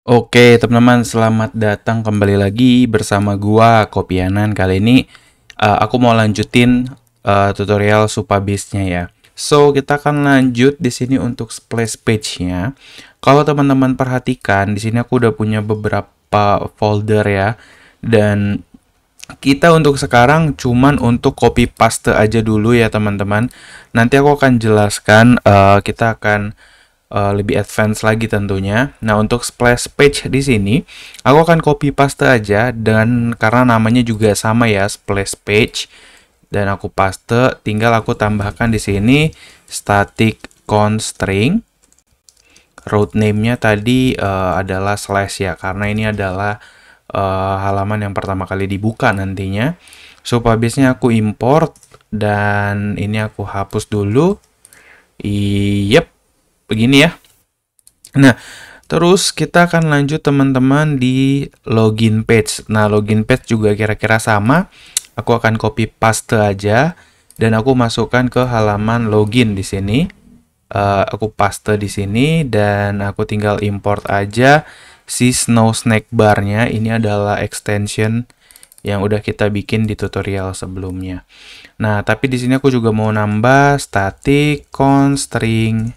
Oke, teman-teman, selamat datang kembali lagi bersama gua Kopianan. Kali ini aku mau lanjutin tutorial Supabase-nya ya. So, kita akan lanjut di sini untuk splash page-nya. Kalau teman-teman perhatikan, di sini aku udah punya beberapa folder ya. Dan kita untuk sekarang cuman untuk copy paste aja dulu ya, teman-teman. Nanti aku akan jelaskan, kita akan lebih advance lagi tentunya. Nah, untuk splash page di sini, aku akan copy paste aja dan karena namanya juga sama ya, splash page. Dan aku paste, tinggal aku tambahkan di sini static const string. Route name-nya tadi adalah slash ya, karena ini adalah halaman yang pertama kali dibuka nantinya. Supabase-nya aku import dan ini aku hapus dulu. Yep, begini ya. Nah, terus kita akan lanjut teman-teman di login page. Nah, login page juga kira-kira sama. Aku akan copy paste aja dan aku masukkan ke halaman login di sini. Aku paste di sini dan aku tinggal import aja si Snow Snack bar-nya. Ini adalah extension yang udah kita bikin di tutorial sebelumnya. Nah, tapi di sini aku juga mau nambah static const string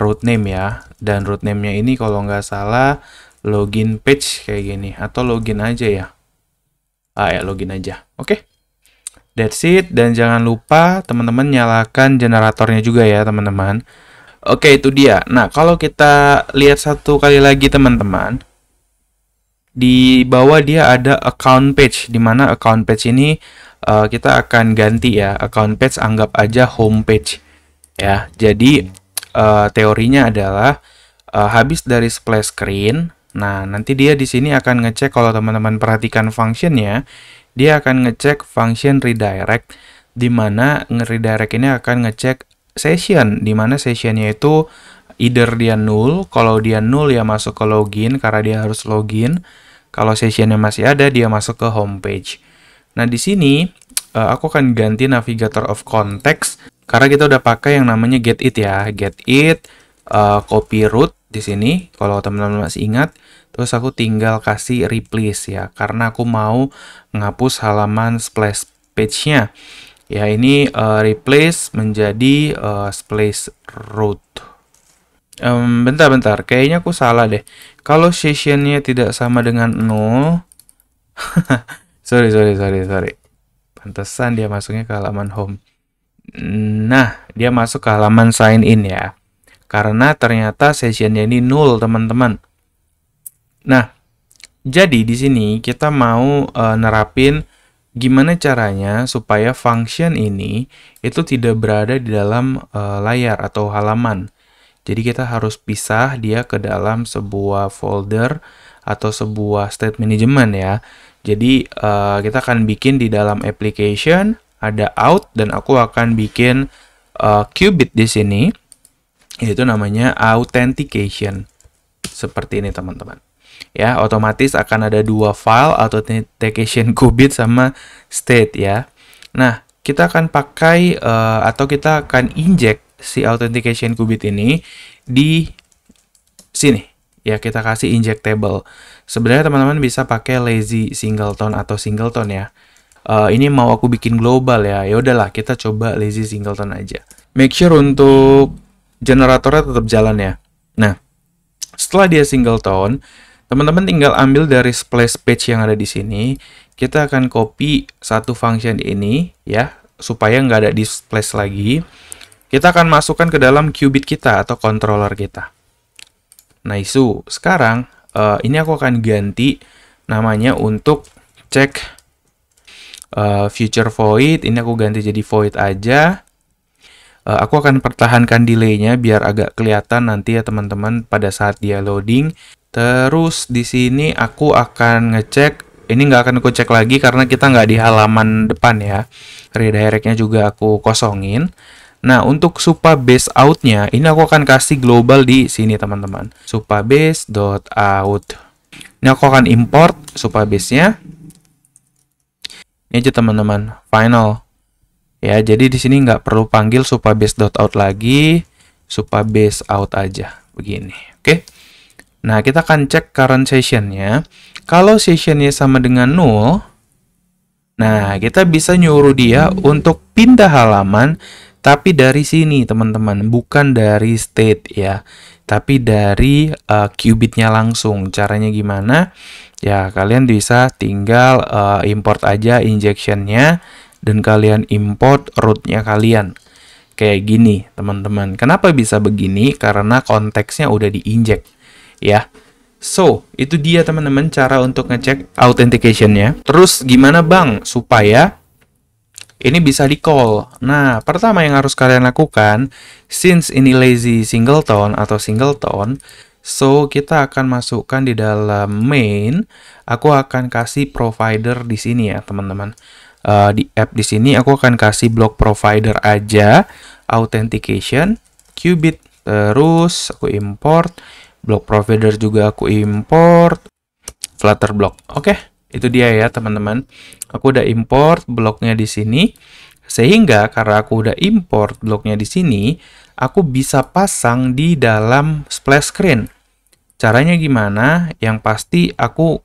root name ya. Dan root name-nya ini kalau nggak salah login page kayak gini. Atau login aja ya. Ya login aja. Oke. That's it. Dan jangan lupa teman-teman nyalakan generatornya juga ya teman-teman. Oke, itu dia. Nah, kalau kita lihat satu kali lagi teman-teman. Di bawah dia ada account page. Dimana account page ini kita akan ganti ya. Account page anggap aja home page. Ya, jadi teorinya adalah habis dari splash screen. Nah, nanti dia di sini akan ngecek, kalau teman-teman perhatikan functionnya, dia akan ngecek function redirect, di mana redirect ini akan ngecek session, di mana sessionnya itu either dia null, kalau dia null ya masuk ke login karena dia harus login. Kalau sessionnya masih ada, dia masuk ke homepage. Nah, di sini aku akan ganti navigator of context karena kita udah pakai yang namanya get it ya. Get it, copy root di sini kalau teman-teman masih ingat. Terus aku tinggal kasih replace ya, karena aku mau menghapus halaman splash page-nya. Ya, ini replace menjadi splash root. Bentar, kayaknya aku salah deh. Kalau sessionnya tidak sama dengan 0, sorry. Pantesan dia masuknya ke halaman home. Nah, dia masuk ke halaman sign in ya. Karena ternyata sessionnya ini null, teman-teman. Nah, jadi di sini kita mau nerapin gimana caranya supaya function ini itu tidak berada di dalam layar atau halaman. Jadi kita harus pisah dia ke dalam sebuah folder atau sebuah state management ya. Jadi kita akan bikin di dalam application ada out dan aku akan bikin qubit di sini, yaitu namanya authentication. Seperti ini teman-teman. Ya, otomatis akan ada dua file, authentication qubit sama state ya. Nah, kita akan pakai atau kita akan inject si authentication qubit ini di sini. Ya, kita kasih injectable. Sebenarnya teman-teman bisa pakai lazy singleton atau singleton ya. Ini mau aku bikin global ya. Ya udahlah, kita coba lazy singleton aja. Make sure untuk generatornya tetap jalan ya. Nah, setelah dia singleton, teman-teman tinggal ambil dari splash page yang ada di sini. Kita akan copy satu function ini ya, supaya nggak ada di splash lagi. Kita akan masukkan ke dalam qubit kita atau controller kita. Nah, sekarang ini aku akan ganti namanya untuk cek future void. Ini aku ganti jadi void aja. Aku akan pertahankan delay-nya biar agak kelihatan nanti ya teman-teman pada saat dia loading. Terus di sini aku akan ngecek. Ini nggak akan aku cek lagi karena kita nggak di halaman depan ya. Redirect-nya juga aku kosongin. Nah, untuk supabase out-nya, ini aku akan kasih global di sini, teman-teman. Supabase.out. Ini aku akan import supabase-nya. Ini aja, teman-teman. Final. Ya, jadi di sini nggak perlu panggil supabase.out lagi. Supabase out aja. Begini. Oke. Nah, kita akan cek current sessionnya. Kalau sessionnya sama dengan 0, nah, kita bisa nyuruh dia untuk pindah halaman, tapi dari sini, teman-teman. Bukan dari state, ya. Tapi dari qubitnya langsung. Caranya gimana? Ya, kalian bisa tinggal import aja injectionnya, dan kalian import root-nya kalian. Kayak gini, teman-teman. Kenapa bisa begini? Karena konteksnya udah diinjek, ya. So, itu dia teman-teman cara untuk ngecek authentication-nya. Terus gimana bang supaya ini bisa di-call? Nah, pertama yang harus kalian lakukan, since ini lazy singleton atau singleton, so kita akan masukkan di dalam main, aku akan kasih provider di sini ya teman-teman. Di app di sini aku akan kasih block provider aja, authentication, qubit, terus aku import, block provider juga aku import, Flutter block. Oke, itu dia ya teman-teman. Aku udah import bloknya di sini. Sehingga karena aku udah import bloknya di sini, aku bisa pasang di dalam splash screen. Caranya gimana? Yang pasti aku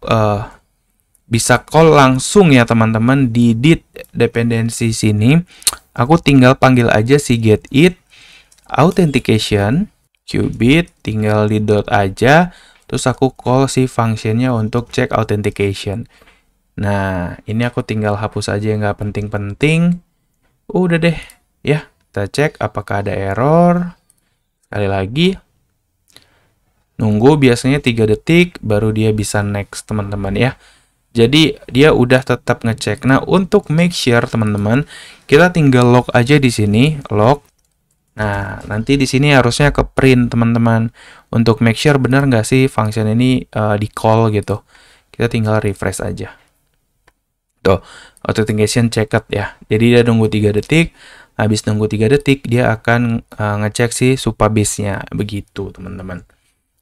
bisa call langsung ya teman-teman di dit dependensi sini. Aku tinggal panggil aja si get it authentication qubit, tinggal di dot aja, terus aku call si functionnya untuk cek authentication. Nah, ini aku tinggal hapus aja yang nggak penting-penting. Udah deh, ya. Kita cek apakah ada error. Sekali lagi. Nunggu biasanya 3 detik, baru dia bisa next, teman-teman ya. Jadi, dia udah tetap ngecek. Nah, untuk make sure, teman-teman, kita tinggal log aja di sini, log. Nah, nanti di sini harusnya ke print, teman-teman. Untuk make sure benar nggak sih function ini di call gitu. Kita tinggal refresh aja. Tuh, authentication checked ya. Jadi dia nunggu 3 detik. Habis nunggu 3 detik, dia akan ngecek si supabase-nya. Begitu, teman-teman.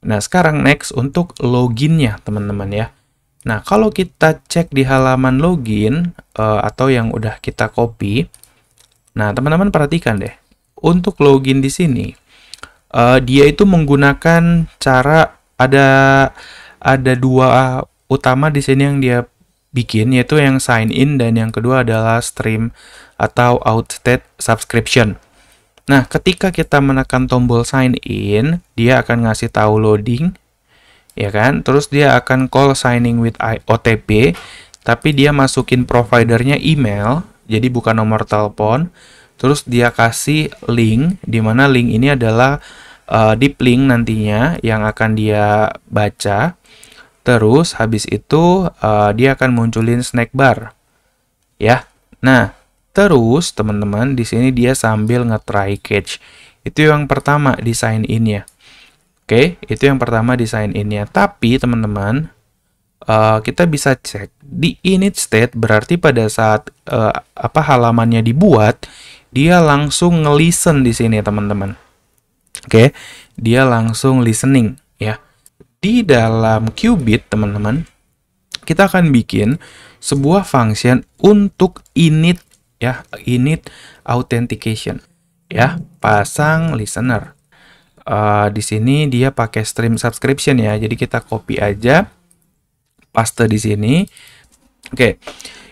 Nah, sekarang next untuk loginnya, teman-teman ya. Nah, kalau kita cek di halaman login, atau yang udah kita copy, nah, teman-teman perhatikan deh. Untuk login di sini, dia itu menggunakan cara ada dua utama di sini yang dia bikin, yaitu yang sign in dan yang kedua adalah stream atau outstate subscription. Nah, ketika kita menekan tombol sign in, dia akan ngasih tahu loading, ya kan? Terus dia akan call signing with OTP, tapi dia masukin providernya email, jadi bukan nomor telepon. Terus dia kasih link, di mana link ini adalah deep link nantinya yang akan dia baca. Terus habis itu dia akan munculin snack bar, ya. Nah, terus teman-teman di sini dia sambil nge-try catch. Itu yang pertama di sign in-nya. Oke, itu yang pertama di sign in-nya. Tapi teman-teman, kita bisa cek di init state, berarti pada saat halamannya dibuat, dia langsung nge-listen di sini, teman-teman. Oke, dia langsung listening, ya. Di dalam qubit, teman-teman, kita akan bikin sebuah function untuk init, ya, init authentication, ya, pasang listener. Di sini dia pakai stream subscription ya, jadi kita copy aja, paste di sini. Oke,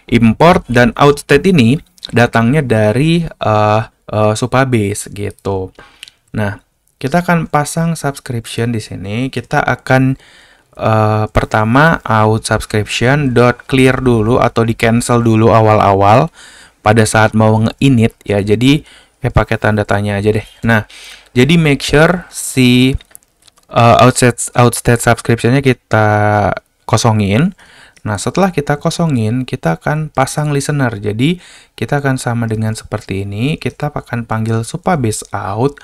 import dan outstate ini datangnya dari supabase gitu. Nah, kita akan pasang subscription di sini. Kita akan pertama out subscription dot clear dulu atau di cancel dulu awal-awal pada saat mau nge-init ya. Jadi pakai tanda tanya aja deh. Nah, jadi make sure si outstate subscription-nya kita kosongin. Nah, setelah kita kosongin, kita akan pasang listener. Jadi, kita akan sama dengan seperti ini. Kita akan panggil supabase out.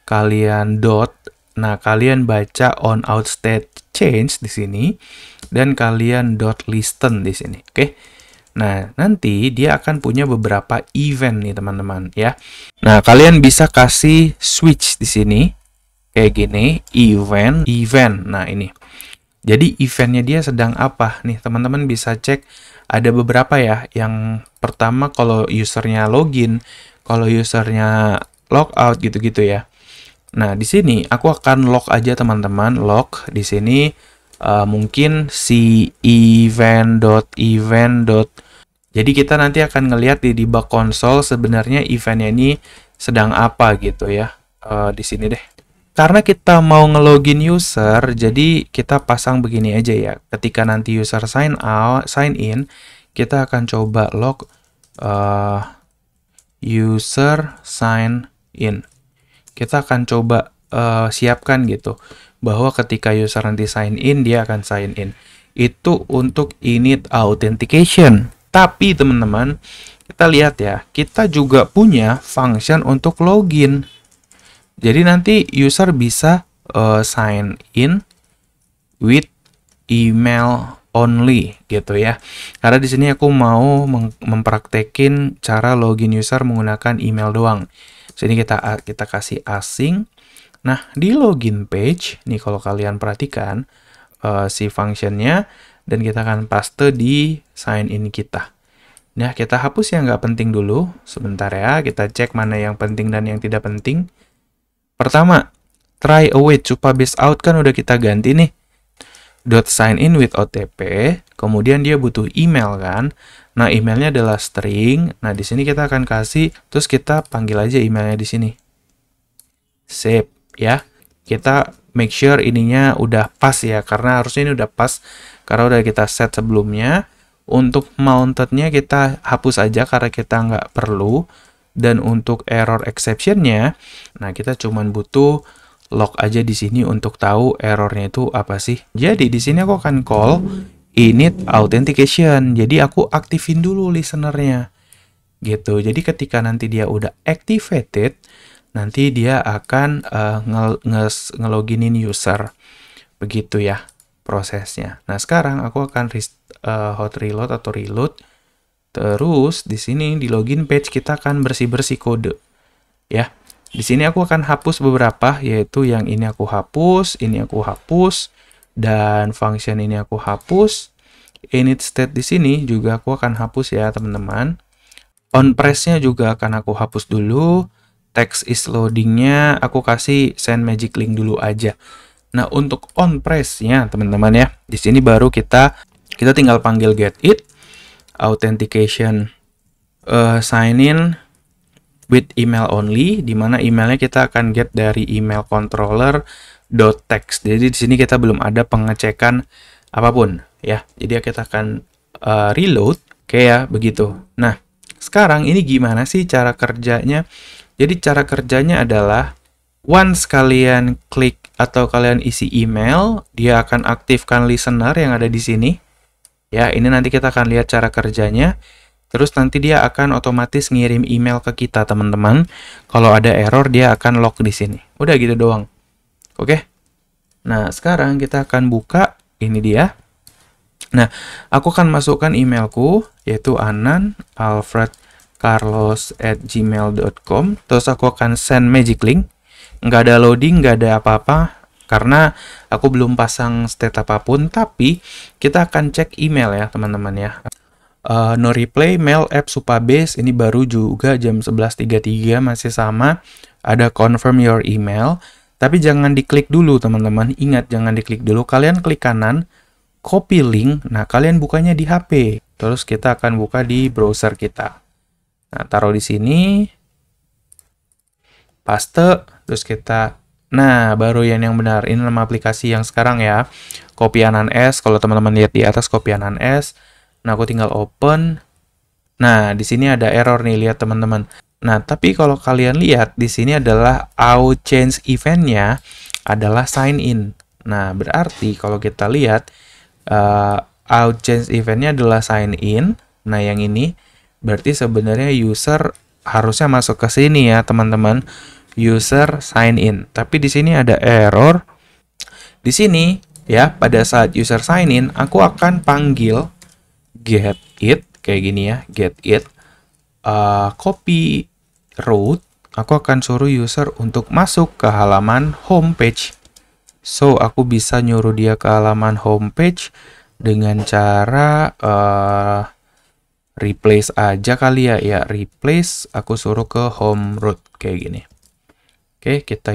Kalian dot. Nah, kalian baca on outstate change di sini. Dan kalian dot listen di sini. Oke. Nah, nanti dia akan punya beberapa event nih, teman-teman. Ya. Nah, kalian bisa kasih switch di sini. Kayak gini. Event. Nah, ini. Jadi eventnya dia sedang apa nih, teman-teman bisa cek. Ada beberapa ya. Yang pertama kalau usernya login, kalau usernya logout gitu-gitu ya. Nah, di sini aku akan log aja teman-teman, log di sini mungkin si event.event. Jadi kita nanti akan ngelihat di debug console sebenarnya eventnya ini sedang apa gitu ya. Di sini deh. Karena kita mau ngelogin user, jadi kita pasang begini aja ya. Ketika nanti user sign in, kita akan coba log user sign in. Kita akan coba siapkan gitu, bahwa ketika user nanti sign in, dia akan sign in. Itu untuk init authentication. Tapi teman-teman, kita lihat ya, kita juga punya function untuk login. Jadi nanti user bisa sign in with email only gitu ya. Karena di sini aku mau mempraktekin cara login user menggunakan email doang. Sini kita kasih asing. Nah, di login page, nih kalau kalian perhatikan si functionnya, dan kita akan paste di sign in kita. Nah, kita hapus yang nggak penting dulu. Sebentar ya, kita cek mana yang penting dan yang tidak penting. Pertama, try await supabase out kan udah kita ganti nih. .sign in with OTP, kemudian dia butuh email kan. Nah, emailnya adalah string. Nah, di sini kita akan kasih, terus kita panggil aja emailnya di sini. Save ya. Kita make sure ininya udah pas ya, karena harusnya ini udah pas karena udah kita set sebelumnya. Untuk mounted-nya kita hapus aja karena kita nggak perlu. Dan untuk error exception-nya, nah kita cuman butuh log aja di sini untuk tahu errornya itu apa sih. Jadi di sini aku akan call init authentication. Jadi aku aktifin dulu listener-nya. Gitu. Jadi ketika nanti dia udah activated, nanti dia akan ngeloginin user. Begitu ya prosesnya. Nah, sekarang aku akan hot reload atau reload. Terus di sini di login page kita akan bersih-bersih kode. Ya. Di sini aku akan hapus beberapa, yaitu yang ini aku hapus, ini aku hapus, dan function ini aku hapus. Init state di sini juga aku akan hapus ya, teman-teman. On press-nya juga akan aku hapus dulu. Text is loading-nya aku kasih send magic link dulu aja. Nah, untuk on press-nya, teman-teman ya, di sini baru kita tinggal panggil get it authentication sign in with email only, di mana emailnya kita akan get dari email controller.text. Jadi di sini kita belum ada pengecekan apapun ya. Jadi kita akan reload kayak begitu. Nah, sekarang ini gimana sih cara kerjanya? Jadi cara kerjanya adalah once kalian klik atau kalian isi email, dia akan aktifkan listener yang ada di sini. Ya, ini nanti kita akan lihat cara kerjanya. Terus nanti dia akan otomatis ngirim email ke kita, teman-teman. Kalau ada error, dia akan log di sini. Udah gitu doang. Oke? Nah, sekarang kita akan buka. Ini dia. Nah, aku akan masukkan emailku, yaitu ananalfredcarlos@gmail.com. Terus aku akan send magic link. Nggak ada loading, nggak ada apa-apa. Karena aku belum pasang state apapun, tapi kita akan cek email ya teman-teman ya. No reply, mail app Supabase, ini baru juga jam 11.33, masih sama. Ada confirm your email, tapi jangan diklik dulu teman-teman. Ingat, jangan diklik dulu, kalian klik kanan, copy link, nah kalian bukanya di HP. Terus kita akan buka di browser kita. Nah, taruh di sini, paste, terus kita... Nah, baru yang benar. Ini nama aplikasi yang sekarang ya. Copyanan S. Kalau teman-teman lihat di atas Copyanan S. Nah, aku tinggal open. Nah, di sini ada error nih, lihat teman-teman. Nah, tapi kalau kalian lihat di sini adalah out change event-nya adalah sign in. Nah, berarti kalau kita lihat out change event-nya adalah sign in. Nah, yang ini berarti sebenarnya user harusnya masuk ke sini ya, teman-teman. User sign in. Tapi di sini ada error. Di sini ya, pada saat user sign in, aku akan panggil get it kayak gini ya, get it copy route. Aku akan suruh user untuk masuk ke halaman homepage. So, aku bisa nyuruh dia ke halaman homepage dengan cara replace aja kali ya. Ya, replace, aku suruh ke home route kayak gini. Oke, kita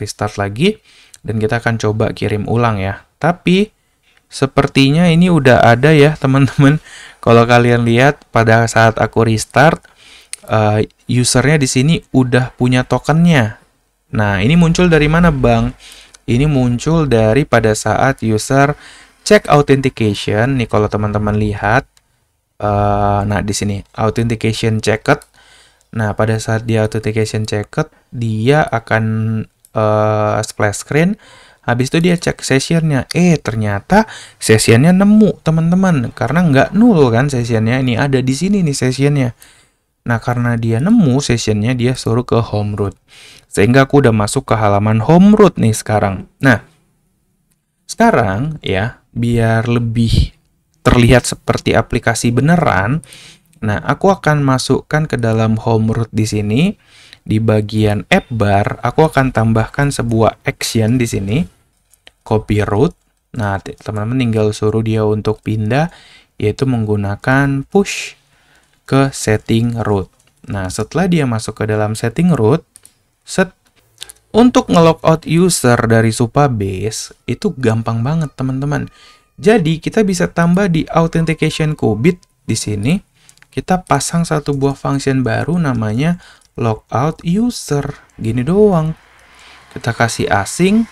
restart lagi dan kita akan coba kirim ulang ya. Tapi sepertinya ini udah ada ya, teman-teman. Kalau kalian lihat pada saat aku restart, usernya di sini udah punya tokennya. Nah, ini muncul dari mana, Bang? Ini muncul dari pada saat user cek authentication. Nih kalau teman-teman lihat, nah di sini authentication checked. Nah, pada saat dia authentication checked, dia akan splash screen. Habis itu dia cek sessionnya. Ternyata sessionnya nemu, teman-teman. Karena nggak null kan sessionnya. Ini ada di sini nih sessionnya. Nah, karena dia nemu sessionnya, dia suruh ke home root. Sehingga aku udah masuk ke halaman home root nih sekarang. Nah, sekarang ya, biar lebih terlihat seperti aplikasi beneran, nah, aku akan masukkan ke dalam home root di sini. Di bagian app bar, aku akan tambahkan sebuah action di sini. Copy root. Nah, teman-teman tinggal suruh dia untuk pindah, yaitu menggunakan push ke setting root. Nah, setelah dia masuk ke dalam setting root, untuk nge-logout user dari Supabase, itu gampang banget, teman-teman. Jadi, kita bisa tambah di authentication qubit di sini. Kita pasang satu buah function baru namanya logout user. Gini doang. Kita kasih asing,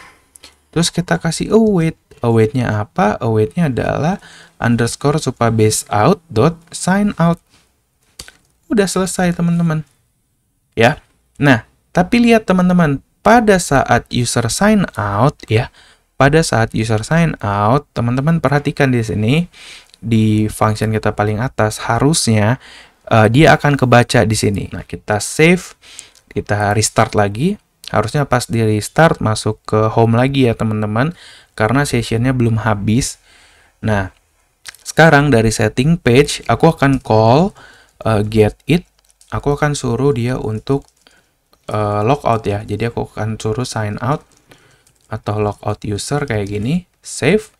terus kita kasih await. Await-nya apa? Await-nya adalah underscore supabase out dot sign out. Udah selesai, teman-teman. Ya. Nah, tapi lihat teman-teman, pada saat user sign out ya, pada saat user sign out, teman-teman perhatikan di sini di function kita paling atas harusnya dia akan kebaca di sini. Nah, kita save, kita restart lagi. Harusnya pas di restart masuk ke home lagi ya, teman-teman, karena sessionnya belum habis. Nah, sekarang dari setting page, aku akan call get it. Aku akan suruh dia untuk logout ya. Jadi aku akan suruh sign out atau logout user kayak gini. Save.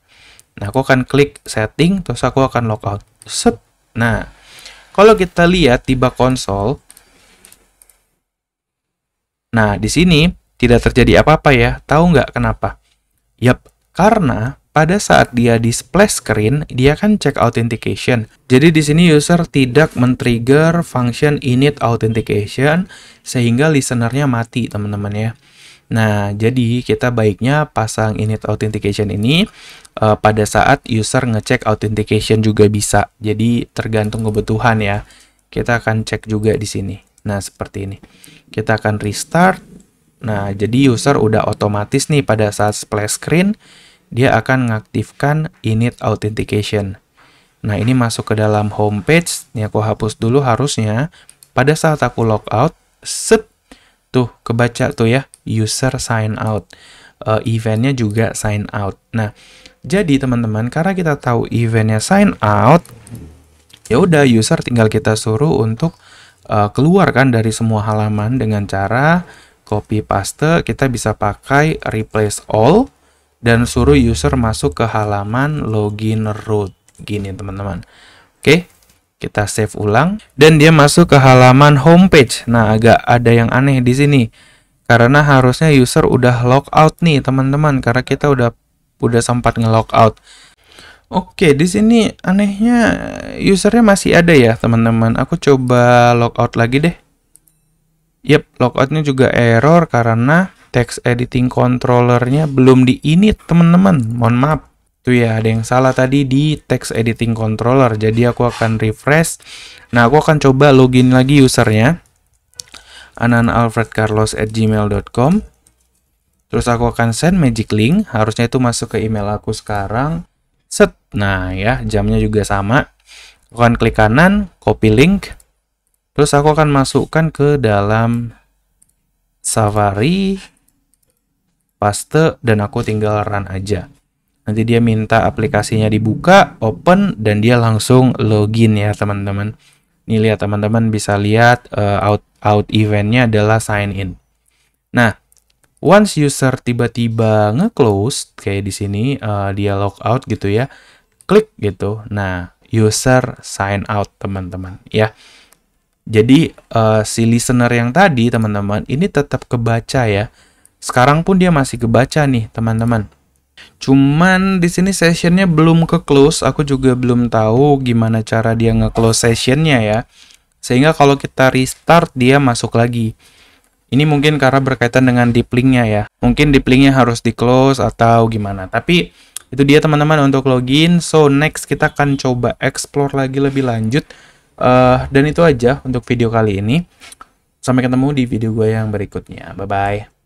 Nah, aku akan klik setting, terus aku akan logout. Nah, kalau kita lihat di bak konsol, nah di sini tidak terjadi apa-apa ya. Tahu nggak kenapa? Yap, karena pada saat dia di splash screen, dia kan cek authentication. Jadi di sini user tidak men-trigger function init authentication sehingga listenernya mati, teman-teman ya. Nah, jadi kita baiknya pasang init authentication ini pada saat user ngecek authentication juga bisa. Jadi tergantung kebutuhan ya. Kita akan cek juga di sini. Nah, seperti ini. Kita akan restart. Nah, jadi user udah otomatis nih pada saat splash screen, dia akan mengaktifkan init authentication. Nah, ini masuk ke dalam homepage. Ini aku hapus dulu harusnya. Pada saat aku logout, tuh kebaca tuh ya, user sign out. Eventnya juga sign out. Nah, jadi teman-teman, karena kita tahu eventnya sign out, ya udah user tinggal kita suruh untuk keluarkan dari semua halaman dengan cara copy paste. Kita bisa pakai replace all dan suruh user masuk ke halaman login root. Gini teman-teman. Oke, kita save ulang dan dia masuk ke halaman homepage. Nah, agak ada yang aneh di sini. Karena harusnya user udah logout nih, teman-teman, karena kita udah sempat nge-logout. Oke, di sini anehnya usernya masih ada ya, teman-teman. Aku coba logout lagi deh. Yep, logoutnya juga error karena text editing controllernya belum di-init, teman-teman. Mohon maaf. Tuh ya, ada yang salah tadi di text editing controller. Jadi aku akan refresh. Nah, aku akan coba login lagi usernya. ananalfredcarlos@gmail.com. Terus aku akan send magic link. Harusnya itu masuk ke email aku sekarang. Nah ya, jamnya juga sama. Aku akan klik kanan, copy link. Terus aku akan masukkan ke dalam Safari, paste, dan aku tinggal run aja. Nanti dia minta aplikasinya dibuka, open, dan dia langsung login ya teman-teman. Ini lihat teman-teman bisa lihat out eventnya adalah sign in. Nah, once user tiba-tiba nge-close kayak di sini dia logout gitu ya, klik gitu. Nah, user sign out teman-teman ya. Jadi si listener yang tadi teman-teman ini tetap kebaca ya. Sekarang pun dia masih kebaca nih teman-teman. Cuman di sini sessionnya belum ke close. Aku juga belum tahu gimana cara dia nge-close sessionnya ya. Sehingga kalau kita restart dia masuk lagi. Ini mungkin karena berkaitan dengan deep link-nya ya. Mungkin deep link-nya harus di-close atau gimana. Tapi itu dia teman-teman untuk login. So next kita akan coba explore lagi lebih lanjut. Dan itu aja untuk video kali ini. Sampai ketemu di video gue yang berikutnya. Bye-bye.